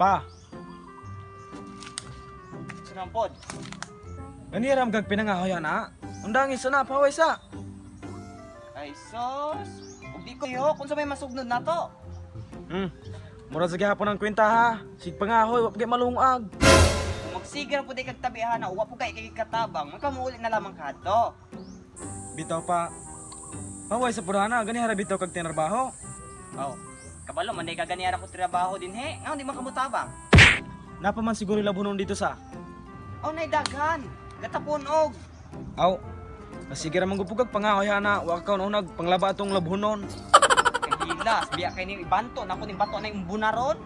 Pa, Sinampod. ganiram gag pinangahoy na. Undang isa na paway sa. Ay sos. Ug di ko yo kung sa may masugnod na to. Mura sa gihapon ang kwenta ha. Sig pangahoy, wag kay malungag. Kung magsigira po di kagtabihan na uwa po kay katabang, magkamuuli na lamang kadto. Bitaw pa. Paway sa purana, gani hara bitaw kag tinarbaho. Oh. Kabalo man day kaganiyara ko trabaho din he. Ngaon di man kamutabang. Napa man siguro labunon dito sa. Oh nay daghan. Gatapon og. Aw. Sige ra manggupugag pangahoy na, wa ka unag panglaba atong labhonon. Kay hilas, biya kay ni ibanto nako ning bato na imong bunaron.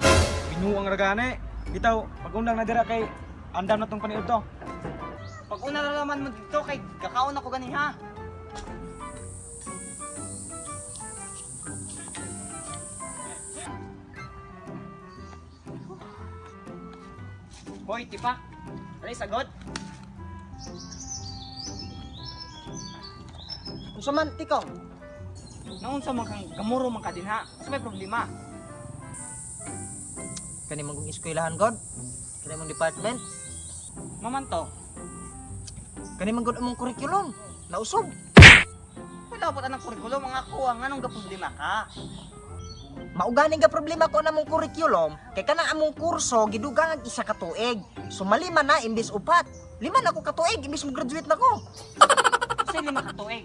Binuang ragane. Bitaw, pagundang na dira kay andam na tong paniud to. Pag una na naman mo dito kay kakaon ako gani ha. Hoy, tipa. Dali sagod. Unsa man tikaw? Naon sa man kang gamuro man ka din ha. Asa may problema? Kani mong eskwelahan god? Kani mong department? Maman to. Kani mong god among curriculum? Nausob. Wala po tanang kurikulum mga kuha nga nung problema ka. Mauganing ga problema ko namong curriculum kay kana among kurso gidugang isa ka tuig. So malima na imbis upat. Lima na ko ka tuig imbis mo graduate na ko. Kasi lima ka tuig.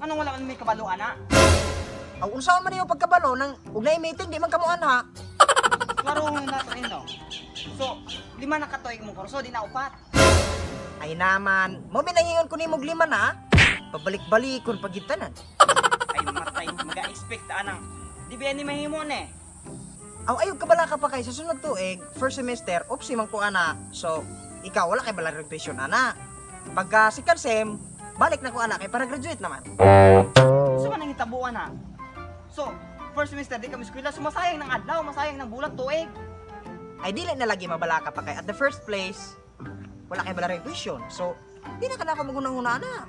Anong wala man may kabaluan na? Aw unsa man niyo pagkabalo nang ugnay meeting di man kamo anha. Klaro nga nato ino. So, lima na ka tuig mong kurso, di na upat. Ay naman, mo binahingon ko nimo lima na. Pabalik-balikon pagitanan. Ay matay, mag-expect anang. Di ba ni mahimon eh? Aw ayog ka bala ka pa kay sa sunod tuig, first semester, opsi man ko ana. So, ikaw wala kay bala tuition ana. Pagka second sem, balik na ko ana kay para graduate naman. So, man ang hitabuan ha? So, first semester di kami eskwela, so masayang ng adlaw, masayang ng bulan, tuig. Ay dili na lagi mabala ka pa kay at the first place, wala kay bala tuition. So, di na ka na ka magunang-una na.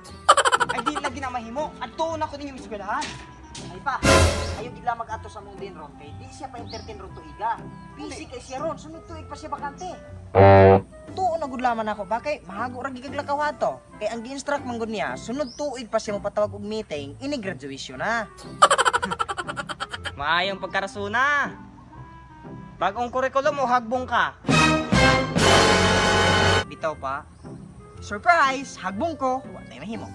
Ay di lagi na mahimo, adto na ko ninyong eskwelahan. Ay pa, ayaw gila mag-ato sa mong din ron kay di siya pa entertain ron tuiga. Busy kay siya ron, sunod tuig pa siya bakante. Tuon na gud laman ako ba kay mahago ra gigaglakaw ato. Kay ang gi-instruct man gud niya, sunod tuig pa siya mo patawag og meeting, ini graduation na. Maayong pagkarasuna. Bagong kurikulum o hagbong ka? Bitaw pa. Surprise, hagbong ko, wa tay mahimo.